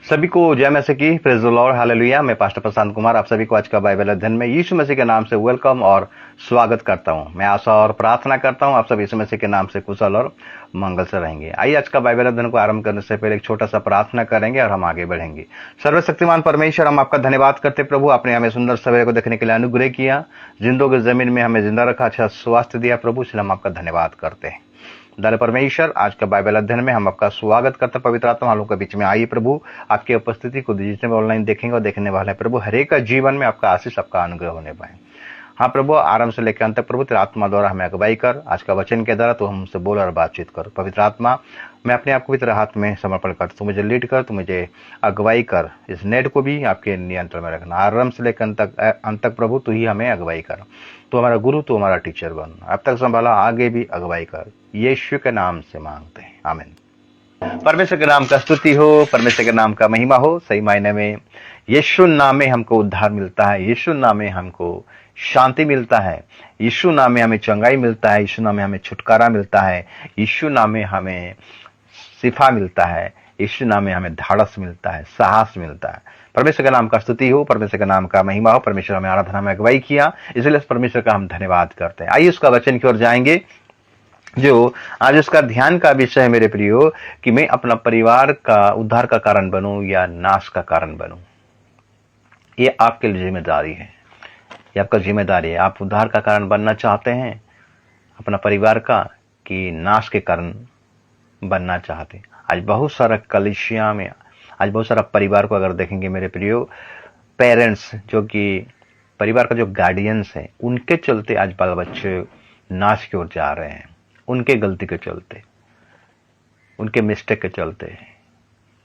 सभी को जय मसीह की, प्रेज द लॉर्ड, हालेलुया। मैं पास्टर प्रशांत कुमार आप सभी को आज का बाइबल अध्ययन में यीशु मसीह के नाम से वेलकम और स्वागत करता हूं। मैं आशा और प्रार्थना करता हूं आप सब यीशु मसीह के नाम से कुशल और मंगल से रहेंगे। आइए आज का बाइबल अध्ययन को आरंभ करने से पहले एक छोटा सा प्रार्थना करेंगे और हम आगे बढ़ेंगे। सर्वशक्तिमान परमेश्वर, हम आपका धन्यवाद करते प्रभु, आपने हमें सुंदर सवेरे को देखने के लिए अनुग्रह किया, जिंदों की जमीन में हमें जिंदा रखा, अच्छा स्वास्थ्य दिया प्रभु, इसलिए हम आपका धन्यवाद करते हैं। धन्य परमेश्वर, आज का बाइबल अध्ययन में हम आपका स्वागत करते हैं। पवित्र आत्मा हम लोग के बीच में आइए प्रभु, आपकी उपस्थिति को जितने भी ऑनलाइन देखेंगे और देखने वाले हैं प्रभु, हरेक का जीवन में आपका आशीष, आपका अनुग्रह होने पाए। हाँ प्रभु, आरंभ से लेकर अंत तक प्रभु तेरे आत्मा द्वारा हमें अगुवाई कर, आज का वचन के द्वारा तो हमसे बोल और बातचीत कर। पवित्र आत्मा, मैं अपने आप को भी तेरे हाथ में समर्पण कर, तू मुझे लीड कर, तू मुझे अगुवाई कर, इस नेट को भी आपके नियंत्रण में रखना। आरंभ से लेकर अंत तक प्रभु तू ही हमें अगुवाई कर, तू हमारा गुरु, तू हमारा टीचर बन, अब तक संभाला, आगे भी अगुवाई कर, यीशु के नाम से मांगते हैं, आमीन। परमेश्वर के नाम का स्तुति हो, परमेश्वर के नाम का महिमा हो। सही मायने में यीशु नाम में हमको उद्धार मिलता है, यीशु नाम में हमको शांति मिलता है, यीशु नाम में हमें चंगाई मिलता है, यीशु नाम में हमें छुटकारा मिलता है, यीशु नाम में हमें शिफा मिलता है, यीशु नाम में हमें धाड़स मिलता है, साहस मिलता है। परमेश्वर के नाम का स्तुति हो, परमेश्वर के नाम का महिमा हो। परमेश्वर हमें आराधना में अगुवाई किया, इसलिए परमेश्वर का हम धन्यवाद करते हैं। आइए उसका वचन की ओर जाएंगे, जो आज उसका ध्यान का विषय है मेरे प्रियो, कि मैं अपना परिवार का उद्धार का कारण बनूं या नाश का कारण बनूं। ये आपके लिए जिम्मेदारी है, ये आपका जिम्मेदारी है। आप उद्धार का कारण बनना चाहते हैं अपना परिवार का, कि नाश के कारण बनना चाहते हैं। आज बहुत सारा कलीसिया में, आज बहुत सारा परिवार को अगर देखेंगे मेरे प्रियो, पेरेंट्स जो कि परिवार का जो गार्डियंस है, उनके चलते आज बाल बच्चे नाश की ओर जा रहे हैं, उनके गलती के चलते, उनके मिस्टेक के चलते।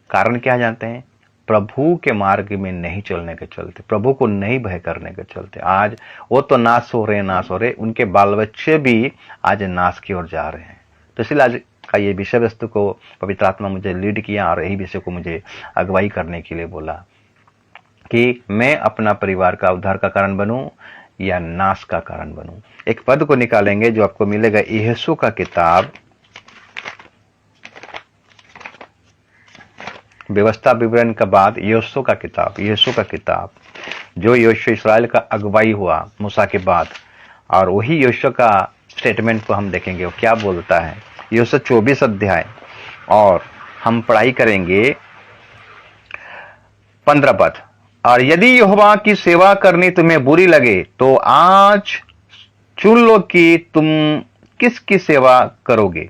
कारण क्या जानते हैं? प्रभु के मार्ग में नहीं चलने के चलते, प्रभु को नहीं भय करने के चलते आज वो तो नाश हो रहे, उनके बाल बच्चे भी आज नाश की ओर जा रहे हैं। तो इसलिए आज का ये विषय वस्तु को पवित्र आत्मा मुझे लीड किया और यही विषय को मुझे अगुवाई करने के लिए बोला कि मैं अपना परिवार का उद्धार का कारण बनूं या नाश का कारण बनूं। एक पद को निकालेंगे जो आपको मिलेगा यहोशू का किताब, व्यवस्था विवरण के बाद यहोशू का किताब, जो यहोशू इस्राएल का अगुवाई हुआ मूसा के बाद, और वही यहोशू का स्टेटमेंट को हम देखेंगे वो क्या बोलता है। यहोशू 24 अध्याय, और हम पढ़ाई करेंगे 15 पद। और यदि यहोवा की सेवा करनी तुम्हें बुरी लगे तो आज चुन लो कि तुम किसकी सेवा करोगे,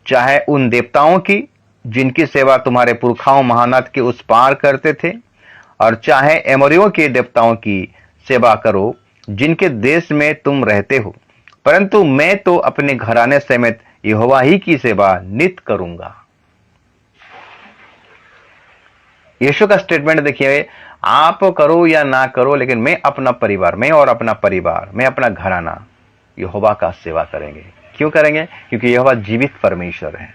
चाहे उन देवताओं की जिनकी सेवा तुम्हारे पुरखाओं महानद के उस पार करते थे, और चाहे एमोरियों के देवताओं की सेवा करो जिनके देश में तुम रहते हो, परंतु मैं तो अपने घराने समेत यहोवा ही की सेवा नित करूंगा। यीशु का स्टेटमेंट देखिए, आप करो या ना करो, लेकिन मैं अपना परिवार, मैं अपना घराना यहोवा का सेवा करेंगे। क्यों करेंगे? क्योंकि यहोवा जीवित परमेश्वर है।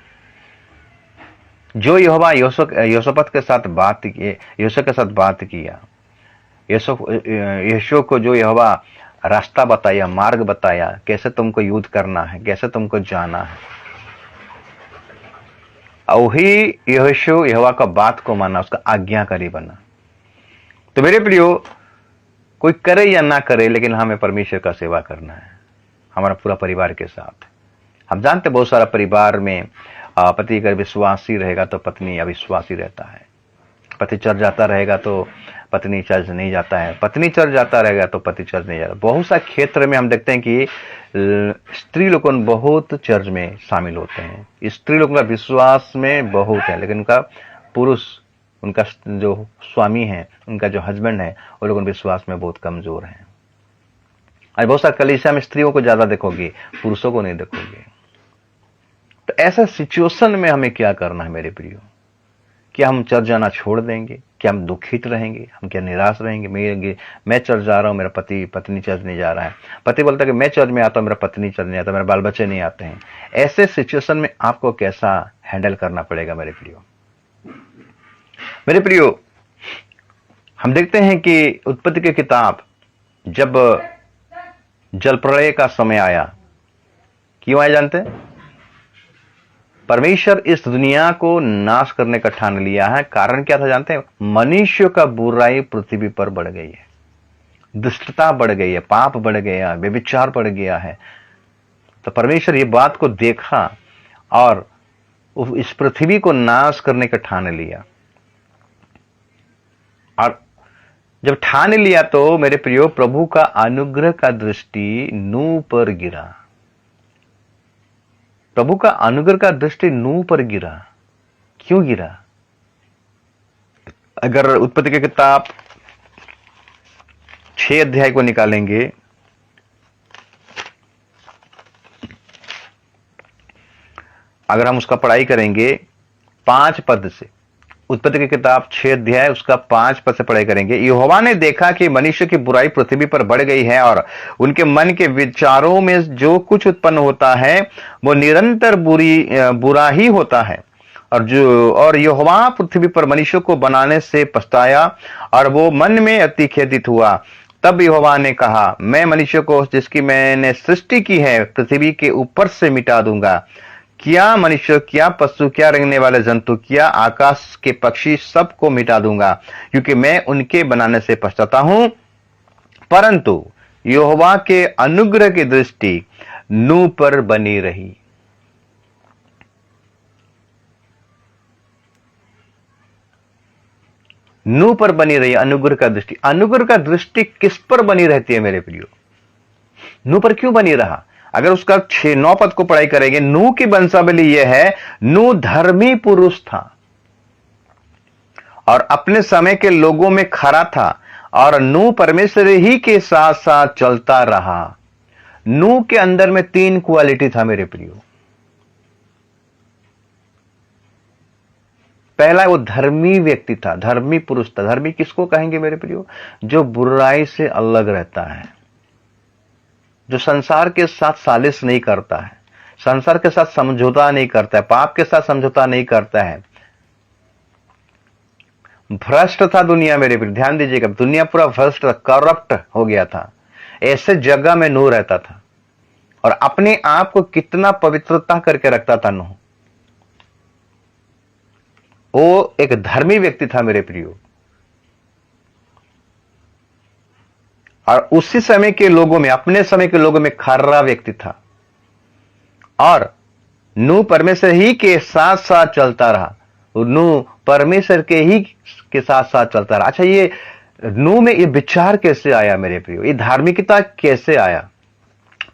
जो यहोवा योसपत के साथ बात किया, यीशु को जो यहोवा रास्ता बताया, मार्ग बताया, कैसे तुमको युद्ध करना है, कैसे तुमको जाना है, वही यहोशू यहोवा का बात को माना, उसका आज्ञाकारी बना। तो मेरे प्रियो, कोई करे या ना करे, लेकिन हमें परमेश्वर का सेवा करना है हमारा पूरा परिवार के साथ। हम जानते बहुत सारा परिवार में पति अगर विश्वासी रहेगा तो पत्नी अविश्वासी रहता है, पति चर्च जाता रहेगा तो पत्नी चर्च नहीं जाता है, पत्नी चर्च जाता रहेगा तो पति चर्च नहीं जाता। बहुत सा क्षेत्र में हम देखते हैं कि स्त्री लोग बहुत चर्च में शामिल होते हैं, स्त्री लोगों का विश्वास में बहुत है, लेकिन उनका पुरुष, उनका जो स्वामी है, उनका जो हस्बैंड है, वो लोग विश्वास में बहुत कमजोर हैं। आज बहुत सारे कलीसिया में स्त्रियों को ज्यादा देखोगे, पुरुषों को नहीं देखोगे। तो ऐसा सिचुएशन में हमें क्या करना है मेरे प्रियो? क्या हम चर्च जाना छोड़ देंगे? क्या हम दुखित रहेंगे? हम क्या निराश रहेंगे? मैं चर्च जा रहा हूँ, मेरा पत्नी चर्च नहीं जा रहा है। पति बोलता है कि मैं चर्च में आता हूँ, मेरा पत्नी चर्च नहीं आता, मेरे बाल बच्चे नहीं आते हैं। ऐसे सिचुएशन में आपको कैसा हैंडल करना पड़ेगा मेरे प्रियो? हम देखते हैं कि उत्पत्ति की किताब, जब जल प्रलय का समय आया, क्यों आया जानते हैं? परमेश्वर इस दुनिया को नाश करने का ठान लिया है। कारण क्या था जानते हैं? मनुष्य का बुराई पृथ्वी पर बढ़ गई है, दुष्टता बढ़ गई है, पाप बढ़ गया, व्यभिचार बढ़ गया है। तो परमेश्वर ये बात को देखा और इस पृथ्वी को नाश करने का ठान लिया। और जब ठान लिया तो मेरे प्रियो, प्रभु का अनुग्रह का दृष्टि नूह पर गिरा। प्रभु का अनुग्रह का दृष्टि नूह पर गिरा। क्यों गिरा? अगर उत्पत्ति की किताब 6 अध्याय को निकालेंगे, अगर हम उसका पढ़ाई करेंगे 5 पद से, उत्पत्ति की किताब 6 अध्याय उसका 5 पद से पढ़ाई करेंगे। यहोवा ने देखा कि मनुष्य की बुराई पृथ्वी पर बढ़ गई है और उनके मन के विचारों में जो कुछ उत्पन्न होता है वो निरंतर बुरा ही होता है। और यहोवा पृथ्वी पर मनुष्य को बनाने से पछताया और वो मन में अति खेदित हुआ। तब यहोवा ने कहा, मैं मनुष्य को जिसकी मैंने सृष्टि की है पृथ्वी के ऊपर से मिटा दूंगा। क्या मनुष्य, क्या पशु, क्या रेंगने वाले जंतु, क्या आकाश के पक्षी, सबको मिटा दूंगा, क्योंकि मैं उनके बनाने से पछताता हूं। परंतु यहोवा के अनुग्रह की दृष्टि नूह पर बनी रही। नूह पर बनी रही अनुग्रह का दृष्टि। अनुग्रह का दृष्टि किस पर बनी रहती है मेरे प्रियो? नूह पर क्यों बनी रहा? अगर उसका 6-9 पद को पढ़ाई करेंगे, नूह की वंशावली यह है, नूह धर्मी पुरुष था और अपने समय के लोगों में खरा था और नूह परमेश्वर ही के साथ साथ चलता रहा। नूह के अंदर में 3 क्वालिटी था मेरे प्रियो। पहला, वो धर्मी व्यक्ति था, धर्मी पुरुष था। धर्मी किसको कहेंगे मेरे प्रियो? जो बुराई से अलग रहता है, जो संसार के साथ सालिश नहीं करता है, संसार के साथ समझौता नहीं करता है, पाप के साथ समझौता नहीं करता है। भ्रष्ट था दुनिया मेरे प्रियो, ध्यान दीजिएगा, दुनिया पूरा भ्रष्ट, करप्ट हो गया था। ऐसे जगह में नूह रहता था और अपने आप को कितना पवित्रता करके रखता था नूह। वो एक धर्मी व्यक्ति था मेरे प्रियो। और उसी समय के लोगों में, अपने समय के लोगों में खरा व्यक्ति था और नूह परमेश्वर ही के साथ साथ चलता रहा। नूह परमेश्वर के साथ साथ चलता रहा। अच्छा, ये नूह में ये विचार कैसे आया मेरे प्रियो? ये धार्मिकता कैसे आया?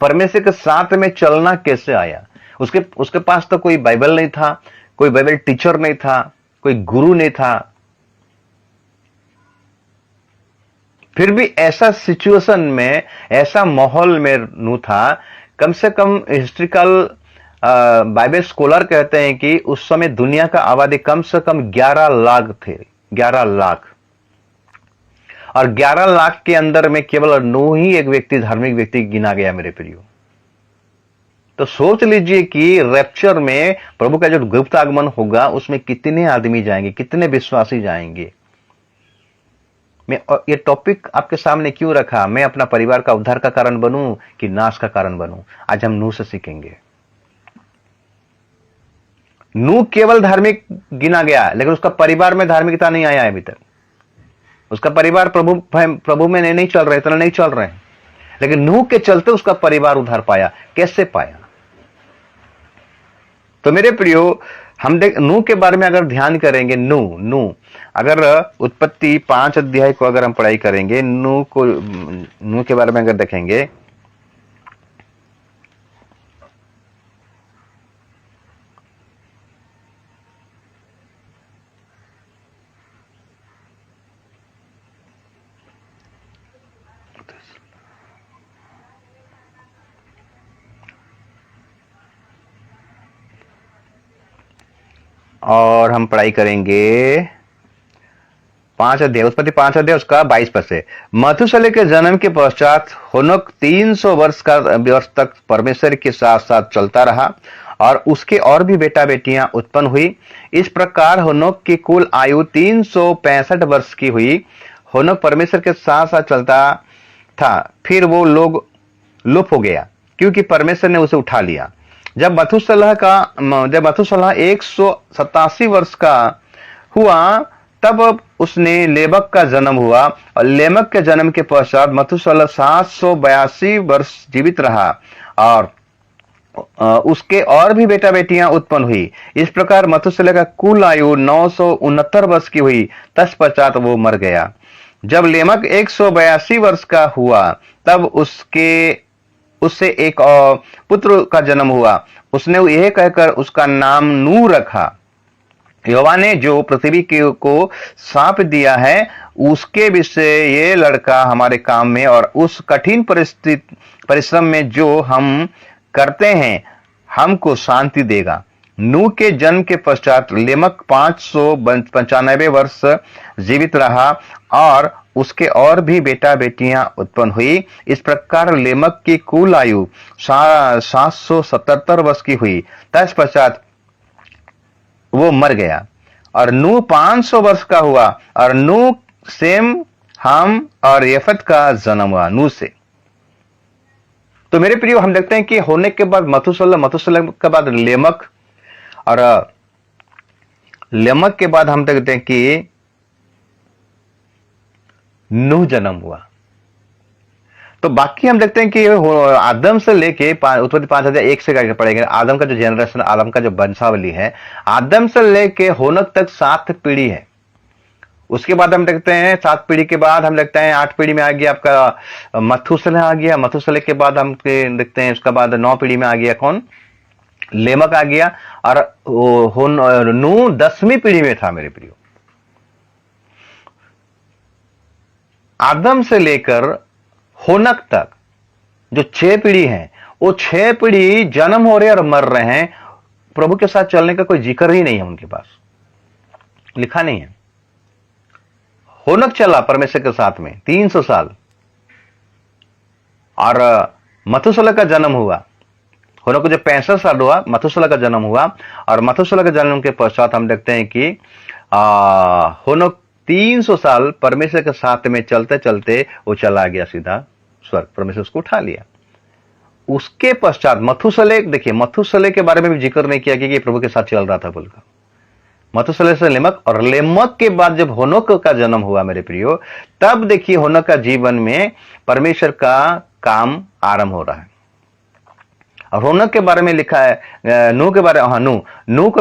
परमेश्वर के साथ में चलना कैसे आया? उसके पास तो कोई बाइबल नहीं था, कोई बाइबल टीचर नहीं था, कोई गुरु नहीं था। फिर भी ऐसा सिचुएशन में, ऐसा माहौल में नूह था। कम से कम हिस्ट्रिकल बाइबल स्कॉलर कहते हैं कि उस समय दुनिया का आबादी कम से कम 11 लाख थे, 11 लाख। और 11 लाख के अंदर में केवल नूह ही एक व्यक्ति, धार्मिक व्यक्ति गिना गया मेरे प्रियो। तो सोच लीजिए कि रैप्चर में प्रभु का जो गुप्त आगमन होगा उसमें कितने आदमी जाएंगे, कितने विश्वासी जाएंगे। मैं ये टॉपिक आपके सामने क्यों रखा? मैं अपना परिवार का उद्धार का कारण बनूं कि नाश का कारण बनूं? आज हम नूह से सीखेंगे। नूह केवल धार्मिक गिना गया, लेकिन उसका परिवार में धार्मिकता नहीं आया अभी तक। उसका परिवार प्रभु में नहीं चल रहे, इतना नहीं चल रहे हैं, लेकिन नूह के चलते उसका परिवार उद्धार पाया। कैसे पाया? तो मेरे प्रियो, हम नूह के बारे में अगर ध्यान करेंगे, नूह अगर उत्पत्ति 5 अध्याय को अगर हम पढ़ाई करेंगे, नूह के बारे में अगर देखेंगे, और हम पढ़ाई करेंगे 5 अध्याय, उत्पत्ति 5 अध्याय उसका 22 पद से। मथुशेलह के जन्म के पश्चात हनोक 300 वर्ष तक परमेश्वर के साथ साथ चलता रहा और उसके और भी बेटा बेटियां उत्पन्न हुई। इस प्रकार हनोक की कुल आयु 365 वर्ष की हुई। हनोक परमेश्वर के साथ साथ चलता था, फिर वो लोग लुप्त हो गया क्योंकि परमेश्वर ने उसे उठा लिया। जब मथुसेलह 187 वर्ष का हुआ तब उसने लेमक का जन्म हुआ, और लेमक के जन्म के पश्चात मथुसेलह 782 वर्ष जीवित रहा, और उसके और भी बेटा बेटियां उत्पन्न हुई। इस प्रकार मथुसेलह का कुल आयु 969 वर्ष की हुई, तत्पश्चात वो मर गया। जब लेमक 182 वर्ष का हुआ तब उससे एक और पुत्र का जन्म हुआ। उसने यह कहकर उसका नाम नूह रखा, यहोवा ने जो पृथ्वी को साप दिया है उसके विषय ये लड़का हमारे काम में और उस कठिन परिश्रम में जो हम करते हैं हमको शांति देगा। नूह के जन्म के पश्चात लेमक 595 वर्ष जीवित रहा, और उसके और भी बेटा बेटियां उत्पन्न हुई। इस प्रकार लेमक की कुल आयु 777 वर्ष की हुई, तत्पश्चात वो मर गया। और नूह 500 वर्ष का हुआ, और नूह, सेम, हम और यफत का जन्म हुआ नूह से। तो मेरे प्रियो, हम देखते हैं कि होने के बाद मथुसेलह के बाद लेमक, और लेमक के बाद हम देखते हैं कि नूह जन्म हुआ। तो बाकी हम देखते हैं कि आदम से लेके उत्पत्ति 5001 से करके पढ़ेंगे। आदम का जो जनरेशन, आदम का जो वंशावली है, आदम से लेके होनक तक 7 पीढ़ी है। उसके बाद हम देखते हैं 7 पीढ़ी के बाद हम देखते हैं 8 पीढ़ी में आ गया आपका मथुसेलह आ गया। मथुसेलह के बाद हम देखते हैं उसके बाद 9 पीढ़ी में आ गया कौन? लेमक आ गया। और नूह 10वीं पीढ़ी में था मेरे प्रियो। आदम से लेकर होनक तक जो 6 पीढ़ी हैं, वो 6 पीढ़ी जन्म हो रहे और मर रहे हैं। प्रभु के साथ चलने का कोई जिक्र ही नहीं है उनके पास, लिखा नहीं है। होनक चला परमेश्वर के साथ में 300 साल, और मथुसेलह का जन्म हुआ। होनक को जब 65 साल हुआ, मथुसेलह का जन्म हुआ, और मथुसेलह के जन्म के पश्चात हम देखते हैं कि होनक 300 साल परमेश्वर के साथ में चलते चलते वो चला गया सीधा स्वर्ग, परमेश्वर उसको उठा लिया। उसके पश्चात मथुसेलह, देखिए मथुसेलह के बारे में भी जिक्र नहीं किया कि प्रभु के साथ चल रहा था बोलकर। मथुसेलह से लेमक, और लेमक के बाद जब होनक का जन्म हुआ मेरे प्रियो, तब देखिए होनक का जीवन में परमेश्वर का काम आरंभ हो रहा है। और होनक के बारे में लिखा है, नूह के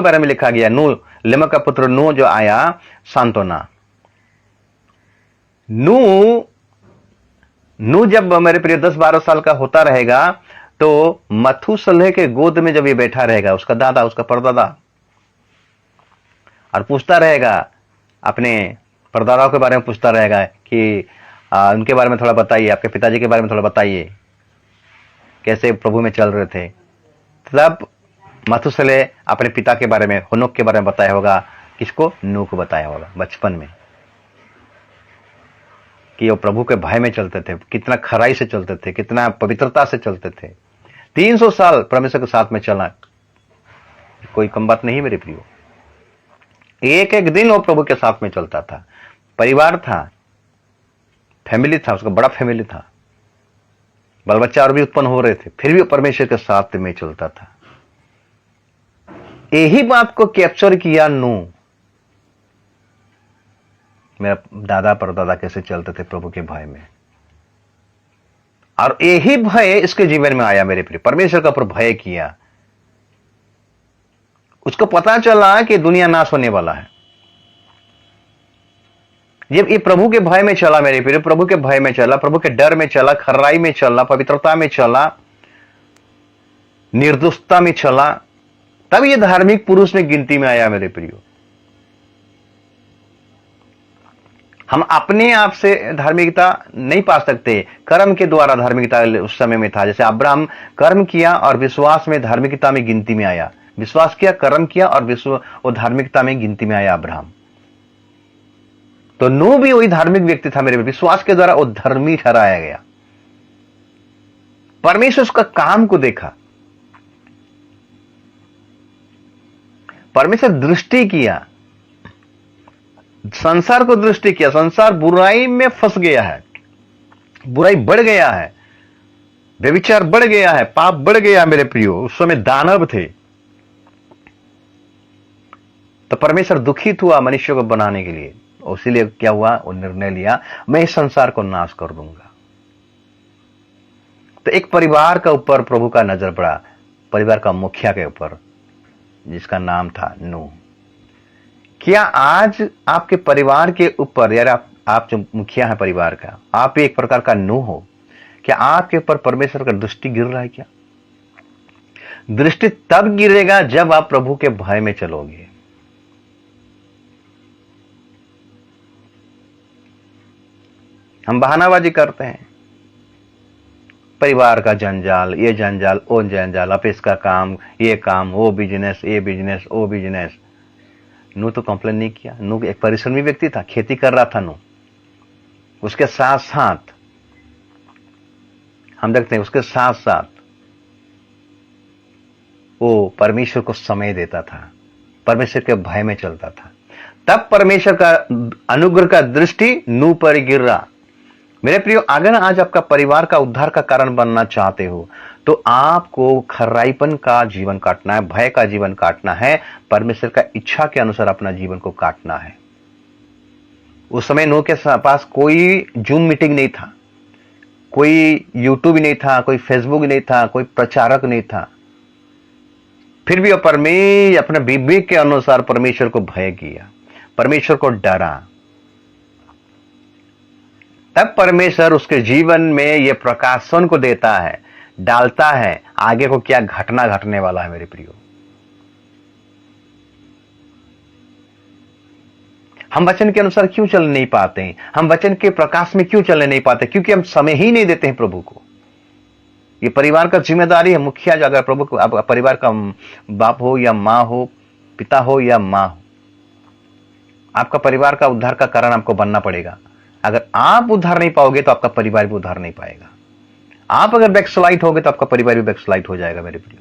बारे में लिखा गया। नूह, लेमक का पुत्र नूह जो आया, सांत्वना। नूह जब मेरे प्रिय 10-12 साल का होता रहेगा, तो मथुसेलह के गोद में जब ये बैठा रहेगा, उसका दादा, उसका परदादा, और पूछता रहेगा, अपने परदादाओं के बारे में पूछता रहेगा कि उनके बारे में थोड़ा बताइए, आपके पिताजी के बारे में थोड़ा बताइए, कैसे प्रभु में चल रहे थे। तब मथुसेलह अपने पिता के बारे में, होनक के बारे में बताया होगा। किसको? नूह को बताया होगा बचपन में, कि वो प्रभु के भय में चलते थे, कितना खराई से चलते थे, कितना पवित्रता से चलते थे। 300 साल परमेश्वर के साथ में चला, कोई कम बात नहीं मेरे प्रियो। एक एक दिन वो प्रभु के साथ में चलता था। परिवार था, फैमिली था, उसका बड़ा फैमिली था, बाल बच्चा और भी उत्पन्न हो रहे थे, फिर भी परमेश्वर के साथ में चलता था। यही बात को कैप्चर किया नूह। मेरा दादा परदादा कैसे चलते थे प्रभु के भय में, और यही भय इसके जीवन में आया मेरे प्रिय। परमेश्वर का ऊपर भय किया। उसको पता चला कि दुनिया नाश होने वाला है। जब ये प्रभु के भय में चला मेरे प्रिय, प्रभु के भय में चला, प्रभु के डर में चला, खर्राई में चला, पवित्रता में चला, निर्दोषता में चला, तब ये धार्मिक पुरुष में गिनती में आया मेरे प्रियो। हम अपने आप से धार्मिकता नहीं पा सकते, कर्म के द्वारा धार्मिकता उस समय में था। जैसे अब्राहम कर्म किया और विश्वास में धार्मिकता में गिनती में आया, विश्वास किया, कर्म किया, और वो धार्मिकता में गिनती में आया अब्राहम। तो नूह भी वही धार्मिक व्यक्ति था मेरे, विश्वास के द्वारा वो धर्मी ठहराया गया। परमेश्वर उसका काम को देखा, परमेश्वर दृष्टि किया, संसार को दृष्टि किया। संसार बुराई में फंस गया है, बुराई बढ़ गया है, व्यभिचार बढ़ गया है, पाप बढ़ गया मेरे प्रियो। उस समय दानव थे, तो परमेश्वर दुखित हुआ मनुष्य को बनाने के लिए, इसीलिए क्या हुआ, वो निर्णय लिया मैं इस संसार को नाश कर दूंगा। तो एक परिवार का ऊपर प्रभु का नजर पड़ा, परिवार का मुखिया के ऊपर, जिसका नाम था नूह। क्या आज आपके परिवार के ऊपर, यार आप जो मुखिया है परिवार का, आप एक प्रकार का नूह हो, क्या आपके ऊपर परमेश्वर का दृष्टि गिर रहा है? क्या दृष्टि तब गिरेगा जब आप प्रभु के भय में चलोगे। हम बहानाबाजी करते हैं, परिवार का जंजाल, ये जंजाल, वो जंजाल, ऑफिस का काम, ये काम, वो बिजनेस, ये बिजनेस, वो बिजनेस। नूह तो कंप्लेन नहीं किया। नूह एक परिश्रमी व्यक्ति था, खेती कर रहा था नूह। उसके साथ साथ हम देखते हैं, उसके साथ साथ वो परमेश्वर को समय देता था, परमेश्वर के भय में चलता था। तब परमेश्वर का अनुग्रह का दृष्टि नूह पर गिर रहा। मेरे प्रियो, अगर आज आपका परिवार का उद्धार का कारण बनना चाहते हो तो आपको खर्राईपन का जीवन काटना है, भय का जीवन काटना है, परमेश्वर का इच्छा के अनुसार अपना जीवन को काटना है। उस समय नूह के पास कोई जूम मीटिंग नहीं था, कोई यूट्यूब नहीं था, कोई फेसबुक नहीं था, कोई प्रचारक नहीं था। फिर भी अपने विवेक के अनुसार परमेश्वर को भय किया, परमेश्वर को डरा। तब परमेश्वर उसके जीवन में यह प्रकाशन को देता है, डालता है, आगे को क्या घटना घटने वाला है। मेरे प्रियो, हम वचन के अनुसार क्यों चल नहीं पाते हैं? हम वचन के प्रकाश में क्यों चलने नहीं पाते? क्योंकि हम समय ही नहीं देते हैं प्रभु को। ये परिवार का जिम्मेदारी है। मुखिया जो, अगर प्रभु को परिवार का बाप हो या माँ हो, पिता हो या माँ हो, आपका परिवार का उद्धार का कारण आपको बनना पड़ेगा। अगर आप उद्धार नहीं पाओगे तो आपका परिवार भी उद्धार नहीं पाएगा। आप अगर बैकस्लाइड होगे तो आपका परिवार भी बैकस्लाइड हो जाएगा। मेरे प्रियो,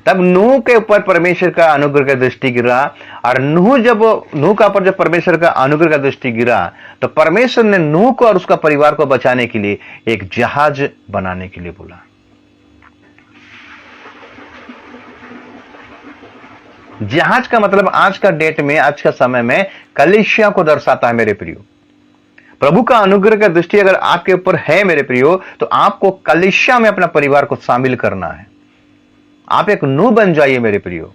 तब नूह के ऊपर परमेश्वर का अनुग्रह का दृष्टि गिरा, और नूह का ऊपर जब परमेश्वर का अनुग्रह का दृष्टि गिरा तो परमेश्वर ने नूह को और उसका परिवार को बचाने के लिए एक जहाज बनाने के लिए बोला। जहाज का मतलब आज का डेट में, आज का समय में कलीसिया को दर्शाता है। मेरे प्रियो, प्रभु का अनुग्रह का दृष्टि अगर आपके ऊपर है मेरे प्रियो, तो आपको कलीसिया में अपना परिवार को शामिल करना है। आप एक नूह बन जाइए मेरे प्रियो।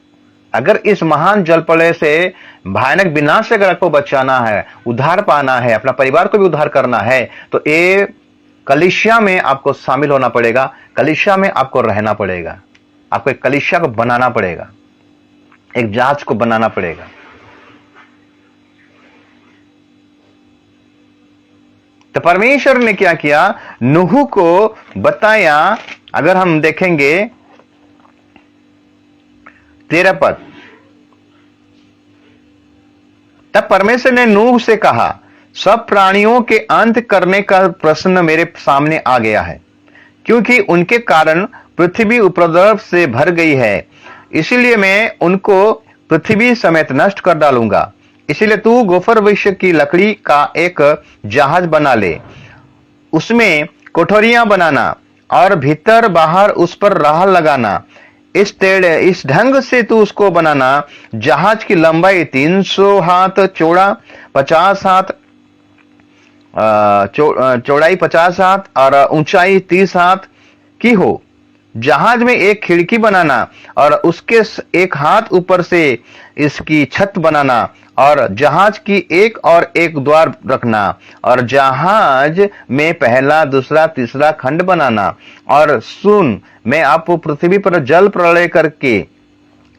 अगर इस महान जलप्रलय से, भयानक विनाश से अगर आपको बचाना है, उद्धार पाना है, अपना परिवार को भी उद्धार करना है, तो ये कलीसिया में आपको शामिल होना पड़ेगा, कलीसिया में आपको रहना पड़ेगा, आपको एक कलीसिया को बनाना पड़ेगा, एक जहाज को बनाना पड़ेगा। तो परमेश्वर ने क्या किया, नूह को बताया। अगर हम देखेंगे 13 पद, तब परमेश्वर ने नूह से कहा, सब प्राणियों के अंत करने का प्रश्न मेरे सामने आ गया है, क्योंकि उनके कारण पृथ्वी उपद्रव से भर गई है। इसीलिए मैं उनको पृथ्वी समेत नष्ट कर डालूंगा। इसीलिए तू गोफर वृक्ष की लकड़ी का एक जहाज बना ले, उसमें कोठरियां बनाना और भीतर बाहर उस पर राह लगाना। इस ढंग से तू उसको बनाना, जहाज की लंबाई 300 हाथ चौड़ा, 50 हाथ चौड़ाई 50 हाथ और ऊंचाई 30 हाथ की हो। जहाज में एक खिड़की बनाना और उसके एक हाथ ऊपर से इसकी छत बनाना, और जहाज की एक और एक द्वार रखना, और जहाज में पहला, दूसरा, तीसरा खंड बनाना। और सुन, मैं आपको पृथ्वी पर जल प्रलय करके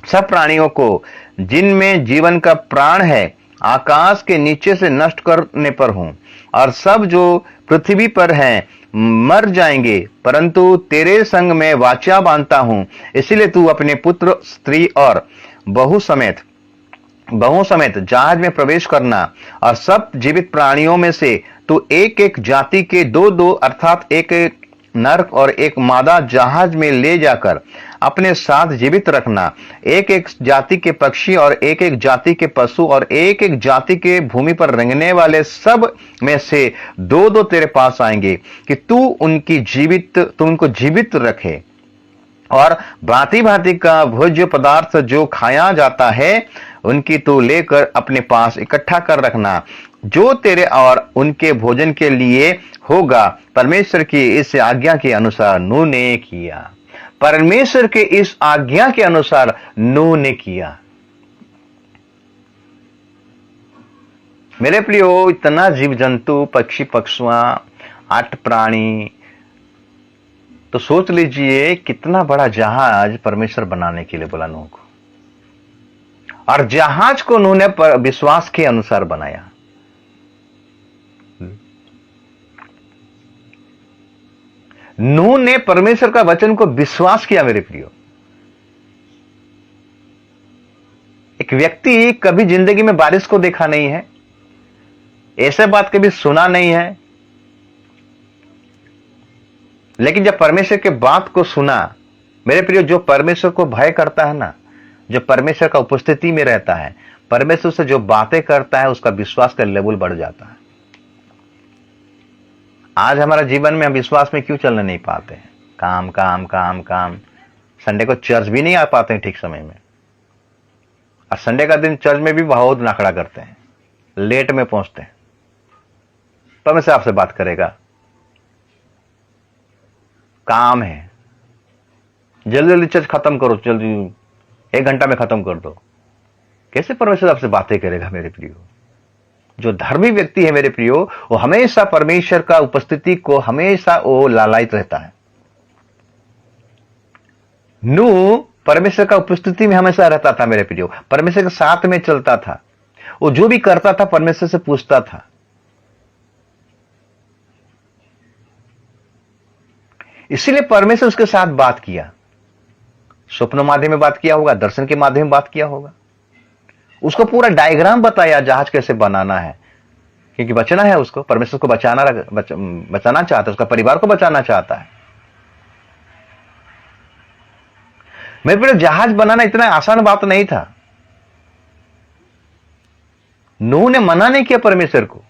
सब प्राणियों को, जिनमें जीवन का प्राण है, आकाश के नीचे से नष्ट करने पर हूं, और सब जो पृथ्वी पर हैं मर जाएंगे, परंतु तेरे संग में वाचा बांधता हूं। इसीलिए तू अपने पुत्र, स्त्री और बहु समेत जहाज में प्रवेश करना, और सब जीवित प्राणियों में से तू एक एक जाति के 2-2 अर्थात एक नर और एक मादा जहाज में ले जाकर अपने साथ जीवित रखना। एक एक जाति के पक्षी और एक एक जाति के पशु और एक एक जाति के भूमि पर रेंगने वाले सब में से दो दो तेरे पास आएंगे कि तू उनको जीवित रखे। और भांति भांति का भोज्य पदार्थ जो खाया जाता है उनकी तू लेकर अपने पास इकट्ठा कर रखना, जो तेरे और उनके भोजन के लिए होगा। परमेश्वर की इस आज्ञा के अनुसार नूह ने किया। परमेश्वर के इस आज्ञा के अनुसार नूह ने किया। मेरे प्रियो, इतना जीव जंतु, पक्षी पक्षुआ, 8 प्राणी, तो सोच लीजिए कितना बड़ा जहाज परमेश्वर बनाने के लिए बोला नूह को। और जहाज को नूह ने विश्वास के अनुसार बनाया। नूह ने परमेश्वर का वचन को विश्वास किया। मेरे प्रियो, एक व्यक्ति कभी जिंदगी में बारिश को देखा नहीं है, ऐसे बात कभी सुना नहीं है, लेकिन जब परमेश्वर के बात को सुना, मेरे प्रियो, जो परमेश्वर को भय करता है ना, जो परमेश्वर का उपस्थिति में रहता है, परमेश्वर से जो बातें करता है, उसका विश्वास का लेवल बढ़ जाता है। आज हमारा जीवन में हम विश्वास में क्यों चलने नहीं पाते हैं? काम काम काम काम। संडे को चर्च भी नहीं आ पाते हैं ठीक समय में, और संडे का दिन चर्च में भी बहुत नाखड़ा करते हैं, लेट में पहुंचते हैं। परमेश्वर आपसे बात करेगा, काम है, जल्दी जल्दी चर्च खत्म करो, जल्दी 1 घंटा में खत्म कर दो। कैसे परमेश्वर आपसे बातें करेगा? मेरे प्रियो, जो धर्मी व्यक्ति है मेरे प्रियो, वो हमेशा परमेश्वर का उपस्थिति को हमेशा वो लालायित रहता है। नूह परमेश्वर का उपस्थिति में हमेशा रहता था मेरे प्रियो, परमेश्वर के साथ में चलता था। वो जो भी करता था परमेश्वर से पूछता था। इसीलिए परमेश्वर उसके साथ बात किया। स्वप्न माध्यम में बात किया होगा, दर्शन के माध्यम में बात किया होगा, उसको पूरा डायग्राम बताया जहाज कैसे बनाना है, क्योंकि बचना है उसको। परमेश्वर को बचाना चाहता है, उसका परिवार को बचाना चाहता है। मेरे प्रिय, जहाज बनाना इतना आसान बात नहीं था। नूह ने मना नहीं किया परमेश्वर को।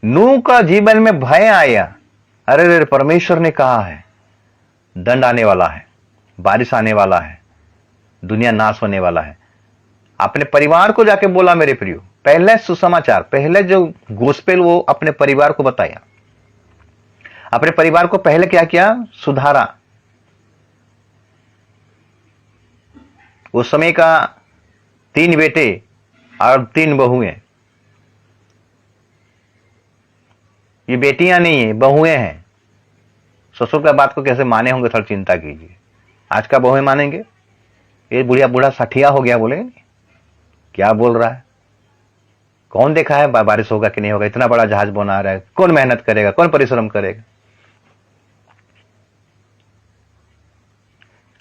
नूह का जीवन में भय आया, अरे परमेश्वर ने कहा है दंड आने वाला है, बारिश आने वाला है, दुनिया नाश होने वाला है। अपने परिवार को जाके बोला मेरे प्रियो, पहले सुसमाचार, पहले जो गोस्पेल वो अपने परिवार को बताया। अपने परिवार को पहले क्या किया? सुधारा। उस समय का 3 बेटे और 3 बहुएं। ये बेटियां नहीं है, बहुएं हैं। ससुर का बात को कैसे माने होंगे, थोड़ा चिंता कीजिए। आज का बहुएं मानेंगे? ये बुढ़िया बूढ़ा सठिया हो गया, बोलेंगे क्या बोल रहा है, कौन देखा है बारिश होगा कि नहीं होगा, इतना बड़ा जहाज बना रहा है, कौन मेहनत करेगा, कौन परिश्रम करेगा।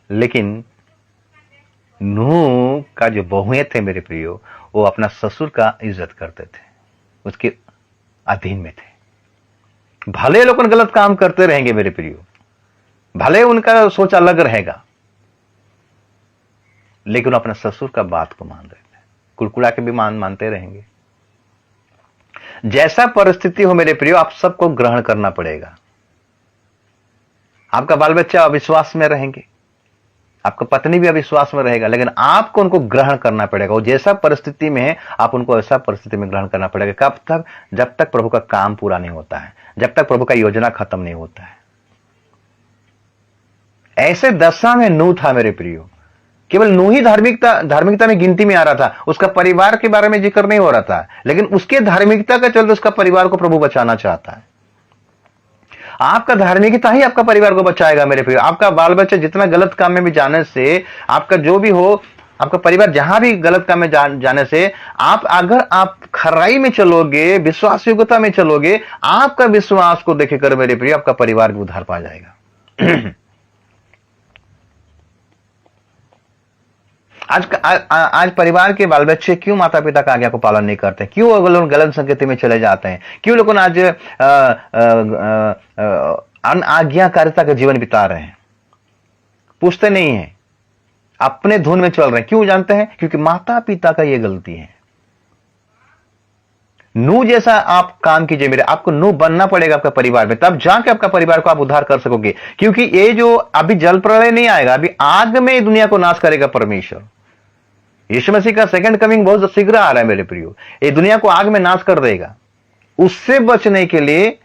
लेकिन नूह का जो बहुएं थे मेरे प्रियो, वो अपना ससुर का इज्जत करते थे, उसके अधीन में थे। भले लोग गलत काम करते रहेंगे मेरे प्रियो, भले उनका सोच अलग रहेगा, लेकिन अपने ससुर का बात को मान रहे थे। कुड़कुड़ा के भी मानते रहेंगे। जैसा परिस्थिति हो मेरे प्रियो, आप सबको ग्रहण करना पड़ेगा। आपका बाल बच्चा अविश्वास में रहेंगे, आपका पत्नी भी अविश्वास में रहेगा, लेकिन आपको उनको ग्रहण करना पड़ेगा। वो जैसा परिस्थिति में है, आप उनको ऐसा परिस्थिति में ग्रहण करना पड़ेगा। कब तक? जब तक प्रभु का काम पूरा नहीं होता है, जब तक प्रभु का योजना खत्म नहीं होता है। ऐसे दशा में नूह था मेरे प्रियो। केवल नूह ही धार्मिकता में गिनती में आ रहा था, उसका परिवार के बारे में जिक्र नहीं हो रहा था, लेकिन उसके धार्मिकता का चलते उसका परिवार को प्रभु बचाना चाहता है। आपका धार्मिकता ही आपका परिवार को बचाएगा मेरे प्रियो। आपका बाल बच्चा जितना गलत काम में भी जाने से, आपका जो भी हो, आपका परिवार जहां भी गलत काम में जाने से, अगर आप खराई में चलोगे, विश्वास योग्यता में चलोगे, आपका विश्वास को देखेकर मेरे प्रियो आपका परिवार भी उद्धार पा जाएगा। आज परिवार के बाल बच्चे क्यों माता पिता का आज्ञा को पालन नहीं करते? क्यों वो लोग गलत संगति में चले जाते हैं? क्यों लोग आज अनाज्ञाकारिता का जीवन बिता रहे हैं? पूछते नहीं है, अपने धुन में चल रहे हैं। क्यों जानते हैं? क्योंकि माता पिता का यह गलती है। नू जैसा आप काम कीजिए मेरे, आपको नू बनना पड़ेगा आपका परिवार में, तब जाके आपका परिवार को आप उद्धार कर सकोगे। क्योंकि ये जो अभी जल प्रलय नहीं आएगा, अभी आग में दुनिया को नाश करेगा परमेश्वर। यीशु मसीह का सेकंड कमिंग बहुत शीघ्र आ रहा है मेरे प्रियो। ये दुनिया को आग में नाश कर देगा। उससे बचने के लिए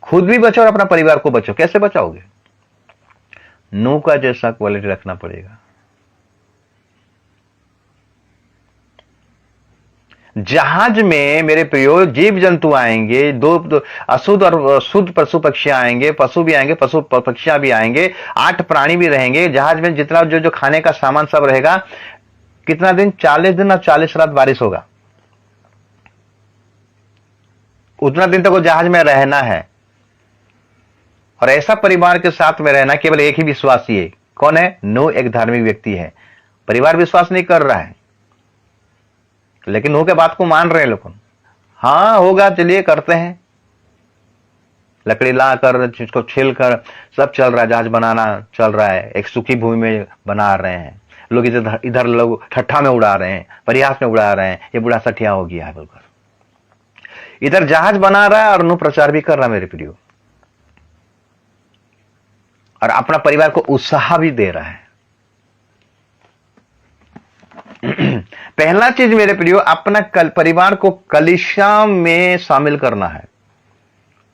खुद भी बचो और अपना परिवार को बचो। कैसे बचाओगे? नू का जैसा क्वालिटी रखना पड़ेगा। जहाज में मेरे प्रियो जीव जंतु आएंगे, दो अशुद्ध और शुद्ध पशु पक्षी आएंगे, पशु भी आएंगे, पशु पक्षियां भी आएंगे, 8 प्राणी भी रहेंगे। जहाज में जितना जो जो खाने का सामान सब रहेगा। कितना दिन? 40 दिन और 40 रात बारिश होगा। उतना दिन तक वो जहाज में रहना है। और ऐसा परिवार के साथ में रहना, केवल एक ही विश्वासी है। कौन है? नूह एक धार्मिक व्यक्ति है। परिवार विश्वास नहीं कर रहा है, लेकिन नूह के बात को मान रहे हैं लोग। हाँ होगा, चलिए करते हैं। लकड़ी ला कर, जिसको छिल कर सब चल रहा है, जहाज बनाना चल रहा है। एक सूखी भूमि में बना रहे हैं लोग। इधर लोग ठट्ठा में उड़ा रहे हैं, परिहास में उड़ा रहे हैं, ये बुढ़ा सठिया हो गया है बोलकर। इधर जहाज बना रहा है और नूह प्रचार भी कर रहा है मेरे प्रियो, और अपना परिवार को उत्साह भी दे रहा है। पहला चीज मेरे प्रियो, अपना परिवार को कलीसिया में शामिल करना है।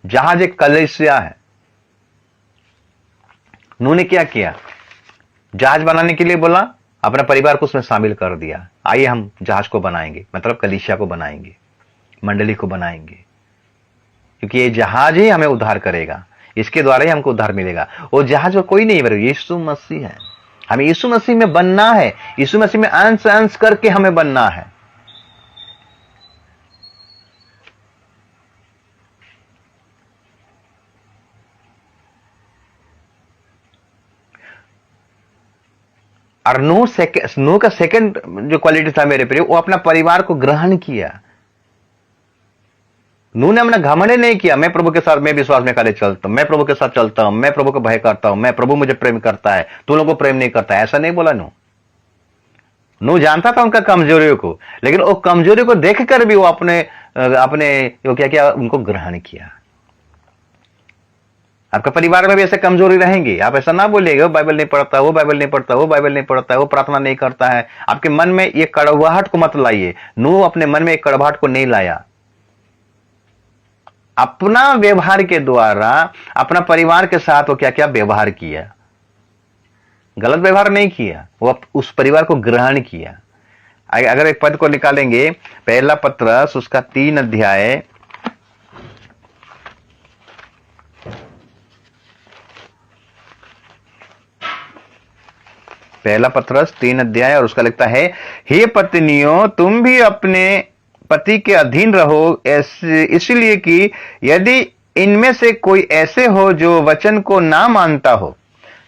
जहाज एक कलीसिया है। नूह ने क्या किया? जहाज बनाने के लिए बोला, अपना परिवार को उसमें शामिल कर दिया। आइए हम जहाज को बनाएंगे, मतलब कलीसिया को बनाएंगे, मंडली को बनाएंगे, क्योंकि ये जहाज ही हमें उद्धार करेगा। इसके द्वारा ही हमको उद्धार मिलेगा। वो जहाज कोई नहीं है, यीशु मसीह है। हमें यीशु मसीह में बनना है। यीशु मसीह में अंश अंश करके हमें बनना है। और नूह का सेकंड जो क्वालिटी था मेरे प्रिय, वो अपना परिवार को ग्रहण किया। नूह ने अपना घमंड नहीं किया, मैं प्रभु के साथ, मैं विश्वास में खाली चलता हूं, मैं प्रभु के साथ चलता हूं, मैं प्रभु को भय करता हूं, मैं प्रभु मुझे प्रेम करता है, तू लोगों को प्रेम नहीं करता है। ऐसा नहीं बोला नूह जानता था उनका कमजोरियों को, लेकिन वो कमजोरी को देखकर भी वो अपने वो क्या किया? उनको ग्रहण किया। आपका परिवार में भी ऐसे कमजोरी रहेंगी। आप ऐसा ना बोलिएगा वो बाइबल नहीं पढ़ता, वो बाइबल नहीं पढ़ता, वो बाइबल नहीं पढ़ता, वो प्रार्थना नहीं करता है। आपके मन में ये कड़वाहट को मत लाइए। नूह अपने मन में एक कड़वाहट को नहीं लाया। अपना व्यवहार के द्वारा अपना परिवार के साथ वो क्या क्या व्यवहार किया? गलत व्यवहार नहीं किया, वो उस परिवार को ग्रहण किया। अगर एक पद को निकालेंगे, पहला पत्रस उसका 3 अध्याय, पहला पत्रस 3 अध्याय और उसका लिखता है, हे पत्नियों तुम भी अपने पति के अधीन रहो, इसलिए कि यदि इनमें से कोई ऐसे हो जो वचन को ना मानता हो,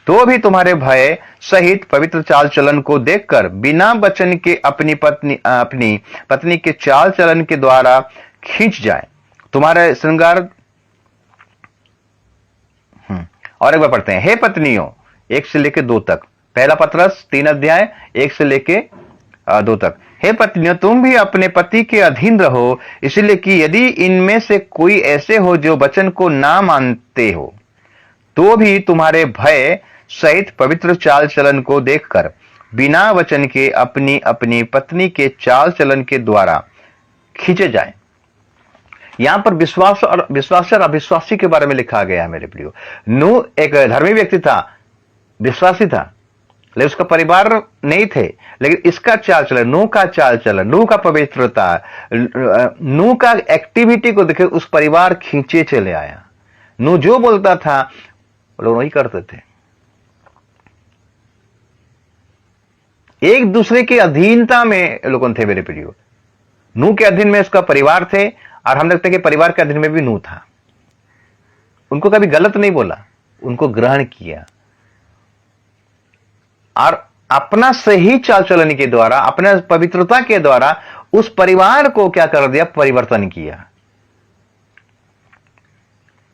तो भी तुम्हारे भय सहित पवित्र चाल चलन को देखकर बिना वचन के अपनी पत्नी के चाल चलन के द्वारा खींच जाए। तुम्हारे श्रृंगार। और एक बार पढ़ते हैं, हे पत्नियों 1 से लेके 2 तक। पहला पत्रस 3 अध्याय 1 से लेके 2 तक। हे पत्नियों तुम भी अपने पति के अधीन रहो, इसलिए कि यदि इनमें से कोई ऐसे हो जो वचन को ना मानते हो, तो भी तुम्हारे भय सहित पवित्र चाल चलन को देखकर बिना वचन के अपनी पत्नी के चाल चलन के द्वारा खींचे जाए। यहां पर विश्वास और अविश्वासी के बारे में लिखा गया है मेरे प्रियो। नूह एक धर्मी व्यक्ति था, विश्वासी था, लेकिन उसका परिवार नहीं थे। लेकिन इसका चाल चलन, नूह का चाल चलन, नूह का पवित्रता, नूह का एक्टिविटी को देखे उस परिवार खींचे चले आया। नूह जो बोलता था लोग वही करते थे। एक दूसरे की अधीनता में लोग थे मेरे प्रियो। नूह के अधीन में उसका परिवार थे, और हम लगते हैं कि परिवार के अधीन में भी नूह था। उनको कभी गलत नहीं बोला, उनको ग्रहण किया। और अपना सही चाल चलन के द्वारा, अपने पवित्रता के द्वारा उस परिवार को क्या कर दिया, परिवर्तन किया।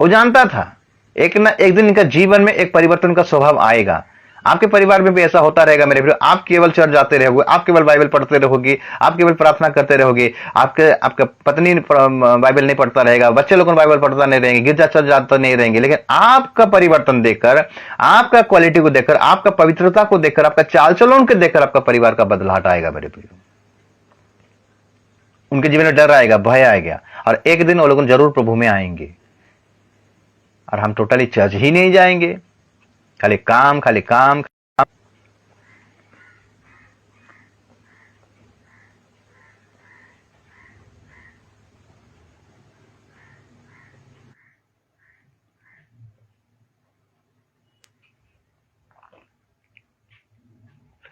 वो जानता था एक ना एक दिन इनका जीवन में एक परिवर्तन का स्वभाव आएगा। आपके परिवार में भी ऐसा होता रहेगा मेरे भाई। आप केवल चर्च जाते रहोगे, आप केवल बाइबल पढ़ते रहोगे, आप केवल प्रार्थना करते रहोगे, आपका पत्नी बाइबल नहीं पढ़ता रहेगा, बच्चे लोगों बाइबल पढ़ता नहीं रहेंगे, गिरजा चर्च जाते नहीं रहेंगे, लेकिन आपका परिवर्तन देखकर, आपका क्वालिटी को देखकर, आपका पवित्रता को देखकर, आपका चाल चलन को देखकर आपका परिवार का बदलाव आएगा मेरे भाई। उनके जीवन में डर आएगा, भय आएगा, और एक दिन वो लोग जरूर प्रभु में आएंगे। और हम टोटली चर्च ही नहीं जाएंगे, खाली काम खाली काम।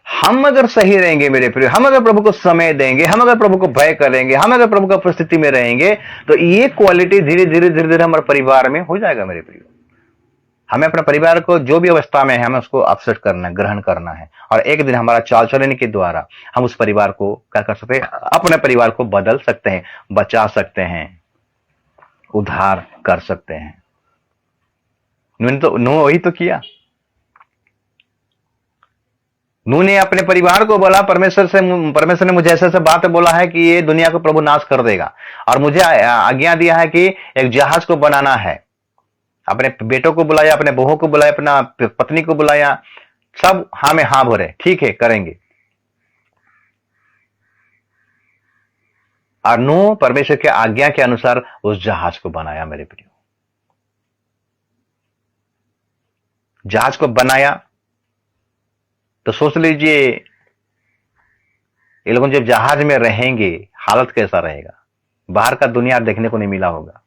हम अगर सही रहेंगे मेरे प्रिय, हम अगर प्रभु को समय देंगे, हम अगर प्रभु को भय करेंगे, हम अगर प्रभु की उपस्थिति में रहेंगे, तो ये क्वालिटी धीरे धीरे धीरे धीरे हमारे परिवार में हो जाएगा मेरे प्रिय। हमें अपने परिवार को जो भी अवस्था में है, हमें उसको अपसेट करना है, ग्रहण करना है, और एक दिन हमारा चाल चलन के द्वारा हम उस परिवार को क्या कर सकते हैं, अपने परिवार को बदल सकते हैं, बचा सकते हैं, उद्धार कर सकते हैं। नूह वही तो किया। नूह ने अपने परिवार को बोला, परमेश्वर ने मुझे ऐसे ऐसे बात बोला है कि ये दुनिया को प्रभु नाश कर देगा, और मुझे आज्ञा दिया है कि एक जहाज को बनाना है। अपने बेटों को बुलाया, अपने बहू को बुलाया, अपना पत्नी को बुलाया, सब हाँ में हाँ भरे, ठीक है करेंगे। और नूह परमेश्वर के आज्ञा के अनुसार उस जहाज को बनाया मेरे प्रियो। जहाज को बनाया तो सोच लीजिए ये लोग जब जहाज में रहेंगे हालत कैसा रहेगा। बाहर का दुनिया देखने को नहीं मिला होगा।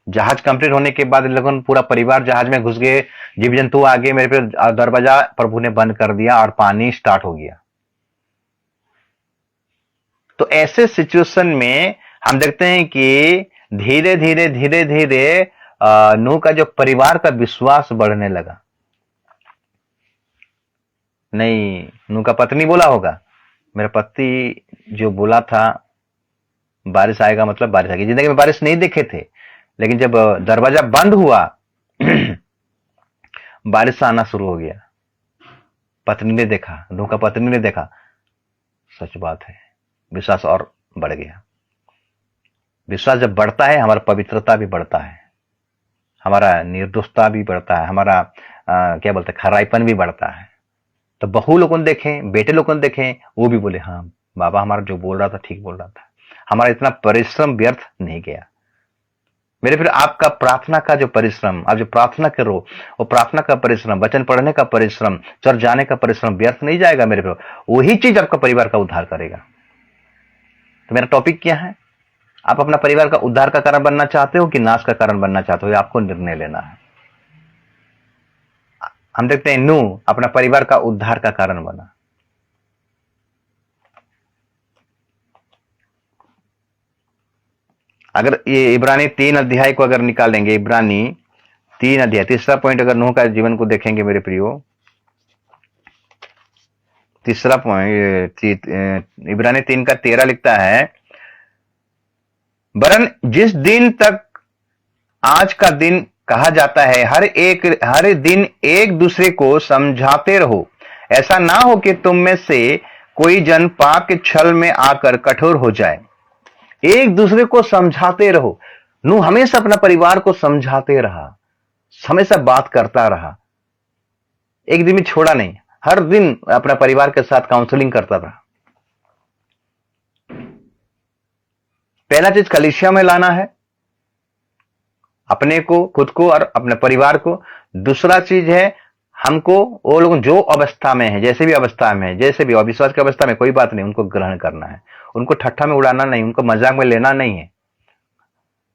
जहाज कंप्लीट होने के बाद इन लोगों पूरा परिवार जहाज में घुस गए, जीव जंतु आगे, मेरे पे दरवाजा प्रभु ने बंद कर दिया और पानी स्टार्ट हो गया। तो ऐसे सिचुएशन में हम देखते हैं कि धीरे धीरे धीरे धीरे नूह का जो परिवार का विश्वास बढ़ने लगा। नहीं, नूह का पत्नी बोला होगा, मेरा पति जो बोला था बारिश आएगा मतलब बारिश आएगी। जिंदगी में बारिश नहीं देखे थे, लेकिन जब दरवाजा बंद हुआ बारिश आना शुरू हो गया। पत्नी ने देखा, नूह का पत्नी ने देखा, सच बात है, विश्वास और बढ़ गया। विश्वास जब बढ़ता है हमारा पवित्रता भी बढ़ता है, हमारा निर्दोषता भी बढ़ता है, हमारा क्या बोलते हैं खराईपन भी बढ़ता है। तो बहू लोगों ने देखें, बेटे लोगों ने देखें, वो भी बोले हाँ बाबा हमारा जो बोल रहा था ठीक बोल रहा था, हमारा इतना परिश्रम व्यर्थ नहीं गया। मेरे फिर आपका प्रार्थना का जो परिश्रम, आप जो प्रार्थना करो वो प्रार्थना का परिश्रम, वचन पढ़ने का परिश्रम, चर्च जाने का परिश्रम व्यर्थ नहीं जाएगा मेरे फिर। वही चीज आपका परिवार का उद्धार करेगा। तो मेरा टॉपिक क्या है, आप अपना परिवार का उद्धार का कारण बनना चाहते हो कि नाश का कारण बनना चाहते हो, आपको निर्णय लेना है। हम देखते हैं नूह अपना परिवार का उद्धार का कारण बना। अगर ये इब्रानी 3 अध्याय को अगर निकालेंगे, इब्रानी 3 अध्याय तीसरा पॉइंट अगर नूह का जीवन को देखेंगे मेरे प्रियो, तीसरा पॉइंट इब्रानी 3 का 13 लिखता है, वरन जिस दिन तक आज का दिन कहा जाता है हर दिन एक दूसरे को समझाते रहो, ऐसा ना हो कि तुम में से कोई जन पाप के छल में आकर कठोर हो जाए। एक दूसरे को समझाते रहो। नूह हमेशा अपना परिवार को समझाते रहा, हमेशा बात करता रहा, एक दिन भी छोड़ा नहीं, हर दिन अपना परिवार के साथ काउंसलिंग करता रहा। पहला चीज कलीसिया में लाना है, अपने को, खुद को और अपने परिवार को। दूसरा चीज है हमको वो लोग जो अवस्था में है, जैसे भी अवस्था में है, जैसे भी अविश्वास की अवस्था में, कोई बात नहीं, उनको ग्रहण करना है, उनको ठट्ठा में उड़ाना नहीं, उनको मजाक में लेना नहीं है,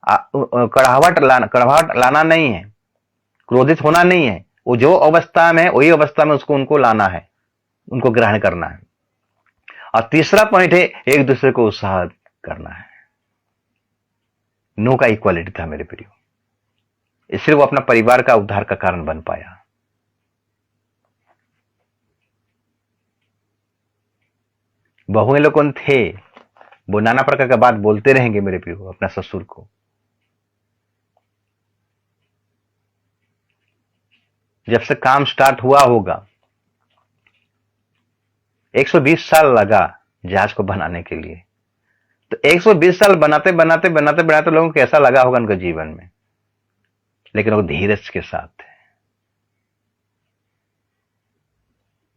कड़ाहट लाना नहीं है, क्रोधित होना नहीं है। वो जो अवस्था में है वही अवस्था में उसको उनको लाना है, उनको ग्रहण करना है। और तीसरा पॉइंट है एक दूसरे को उत्साह करना है। नूह का इक्वालिटी था मेरे प्रियो, इसलिए वो अपना परिवार का उद्धार का कारण बन पाया। बहुएं लोग कौन थे, वो नाना प्रकार का बात बोलते रहेंगे मेरे प्रियो अपना ससुर को। जब से काम स्टार्ट हुआ होगा, 120 साल लगा जहाज को बनाने के लिए। तो 120 साल बनाते बनाते बनाते बनाते लोगों को कैसा लगा होगा उनके जीवन में, लेकिन वो धीरज के साथ थे।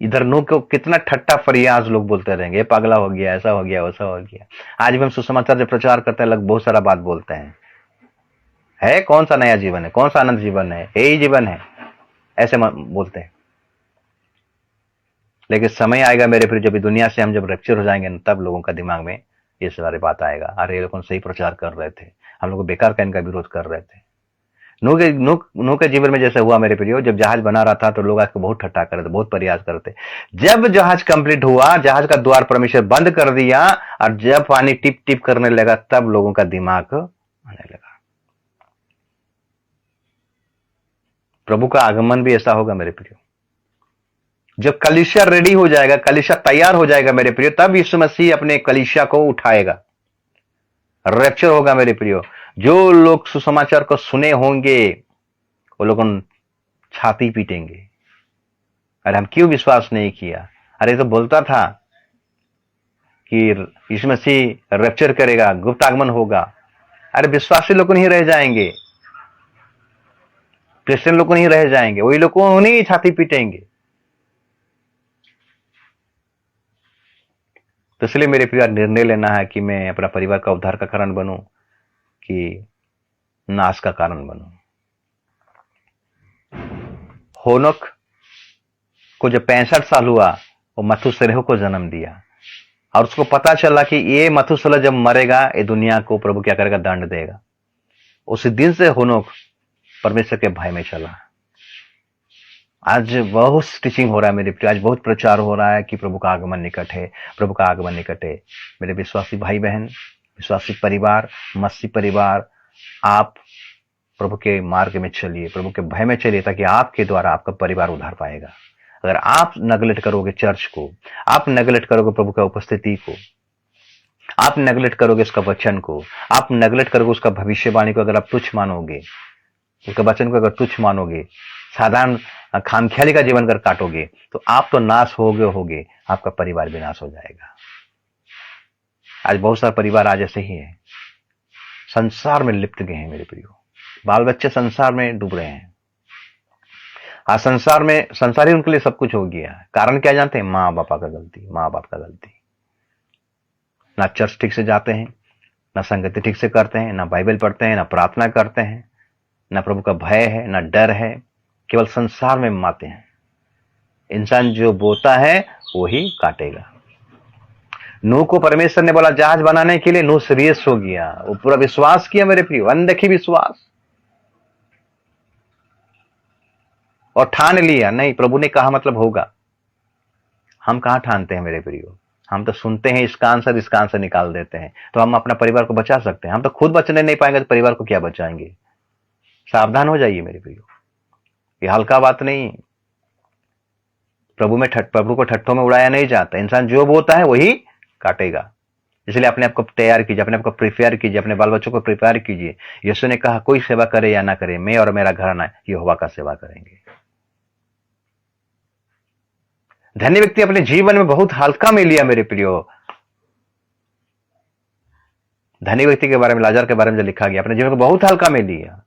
इधर नूह को कितना ठट्टा फरियाज लोग बोलते रहेंगे, ये पागला हो गया, ऐसा हो गया, वैसा हो गया। आज भी हम सुसमाचार जब प्रचार करते हैं, लोग बहुत सारा बात बोलते हैं, है कौन सा नया जीवन है, कौन सा आनंद जीवन है, यही जीवन है, ऐसे बोलते हैं। लेकिन समय आएगा मेरे फिर जब दुनिया से हम जब रैप्चर हो जाएंगे, तब लोगों का दिमाग में ये सारी बात आएगा, अरे ये लोग सही प्रचार कर रहे थे, हम लोग बेकार का इनका विरोध कर रहे थे। नूह के जीवन में जैसे हुआ मेरे प्रियो, जब जहाज बना रहा था तो लोग उसको बहुत ठट्टा कर रहे थे, बहुत प्रयास करते। जब जहाज कंप्लीट हुआ, जहाज का द्वार परमेश्वर बंद कर दिया, और जब पानी टिप टिप करने लगा, तब लोगों का दिमाग आने लगा। प्रभु का आगमन भी ऐसा होगा मेरे प्रियो। जब कलीसिया रेडी हो जाएगा, कलीसिया तैयार हो जाएगा मेरे प्रियो, तब यीशु मसीह अपने कलीसिया को उठाएगा, रैप्चर होगा मेरे प्रियो। जो लोग सुसमाचार को सुने होंगे वो लोग छाती पीटेंगे, अरे हम क्यों विश्वास नहीं किया, अरे तो बोलता था कि यीशु मसीह रैप्चर करेगा, गुप्त आगमन होगा। अरे विश्वासी लोग नहीं रह जाएंगे, क्रिश्चियन लोग नहीं रह जाएंगे, वही लोग उन्हीं छाती पीटेंगे। तो इसलिए मेरे प्रिय निर्णय लेना है कि मैं अपना परिवार का उद्धार का कारण बनूं कि नाश का कारण बनूं। होनोक को जब 65 साल हुआ, वो मथुसेलह को जन्म दिया, और उसको पता चला कि ये मथुसेलह जब मरेगा, ये दुनिया को प्रभु क्या करेगा, दंड देगा। उस दिन से होनोक परमेश्वर के भय में चला। आज बहुत टीचिंग हो रहा है मेरे प्रिय, आज बहुत प्रचार हो रहा है कि प्रभु का आगमन निकट है, प्रभु का आगमन निकट है। मेरे विश्वासी भाई बहन, विश्वासी परिवार, मसीह परिवार, आप प्रभु के मार्ग में चलिए, प्रभु के भय में चलिए, ताकि आपके द्वारा आपका परिवार उद्धार पाएगा। अगर आप नेगलेक्ट करोगे चर्च को, आप नेगलेक्ट करोगे प्रभु का उपस्थिति को, आप नेगलेक्ट करोगे उसका वचन को, आप नेगलेक्ट करोगे उसका भविष्यवाणी को, अगर आप तुच्छ मानोगे, उसके वचन को अगर तुच्छ मानोगे, साधारण खामख्याली का जीवन कर काटोगे, तो आप तो नाश होगे, आपका परिवार भी नाश हो जाएगा। आज बहुत सारे परिवार आज ऐसे ही है, संसार में लिप्त गए हैं मेरे प्रियो, बाल बच्चे संसार में डूब रहे हैं। आज संसार में, संसार ही उनके लिए सब कुछ हो गया। कारण क्या जानते हैं? माँ बाप का गलती। ना चर्च ठीक से जाते हैं, ना संगति ठीक से करते हैं, ना बाइबल पढ़ते हैं, ना प्रार्थना करते हैं, ना प्रभु का भय है, ना डर है, केवल संसार में माते हैं। इंसान जो बोता है वो ही काटेगा। नूह को परमेश्वर ने बोला जहाज बनाने के लिए, नूह सीरियस हो गया, वो पूरा विश्वास किया मेरे प्रियो, अनदेखी विश्वास, और ठान लिया, नहीं प्रभु ने कहा मतलब होगा। हम कहां ठानते हैं मेरे प्रियो, हम तो सुनते हैं इसका आंसर निकाल देते हैं। तो हम अपना परिवार को बचा सकते हैं? हम तो खुद बचने नहीं पाएंगे तो परिवार को क्या बचाएंगे? सावधान हो जाइए मेरे प्रियो, ये हल्का बात नहीं। प्रभु को ठट्ठों में उड़ाया नहीं जाता। इंसान जो बोता है वही काटेगा। इसलिए अपने आप को तैयार कीजिए, अपने आप को प्रिपेयर कीजिए, अपने बाल बच्चों को प्रिपेयर कीजिए। यीशु ने कहा कोई सेवा करे या ना करे, मैं और मेरा घराना यहोवा का सेवा करेंगे। धन्य व्यक्ति अपने जीवन में बहुत हल्का में लिया मेरे प्रियो। धनी व्यक्ति के बारे में, लाजर के बारे में जो लिखा गया, अपने जीवन को बहुत हल्का में लिया।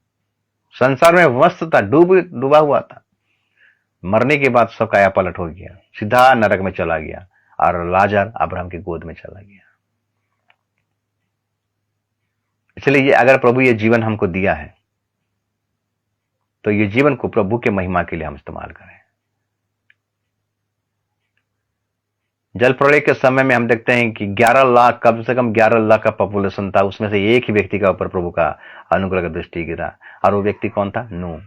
संसार में मस्त था, डूबा हुआ था। मरने के बाद सब काया पलट हो गया, सीधा नरक में चला गया, और लाजर अब्राहम की गोद में चला गया। इसलिए अगर प्रभु ये जीवन हमको दिया है, तो ये जीवन को प्रभु के महिमा के लिए हम इस्तेमाल करें। जल प्रलय के समय में हम देखते हैं कि 11 लाख, कम से कम 11 लाख का पॉपुलेशन था, उसमें से एक ही व्यक्ति का ऊपर प्रभु का अनुग्रह का दृष्टि गिरा, और वो व्यक्ति कौन था? नूह।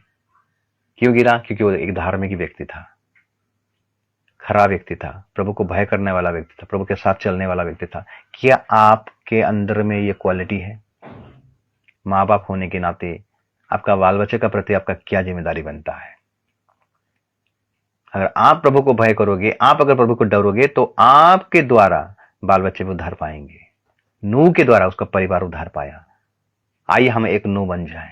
क्यों गिरा? क्योंकि वो एक धार्मिक व्यक्ति था, खराब व्यक्ति था, प्रभु को भय करने वाला व्यक्ति था, प्रभु के साथ चलने वाला व्यक्ति था। क्या आपके अंदर में ये क्वालिटी है? माँ बाप होने के नाते आपका बाल बच्चे का प्रति आपका क्या जिम्मेदारी बनता है? अगर आप प्रभु को भय करोगे, आप अगर प्रभु को डरोगे, तो आपके द्वारा बाल बच्चे भी उद्धार पाएंगे। नूह के द्वारा उसका परिवार उद्धार पाया। आइए हम एक नूह बन जाएं,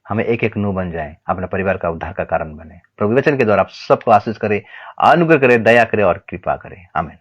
हमें एक एक नूह बन जाएं, अपने परिवार का उद्धार का कारण बने। प्रभु वचन के द्वारा आप सबको आशीष करे, अनुग्रह करे, दया करे और कृपा करे। आमीन।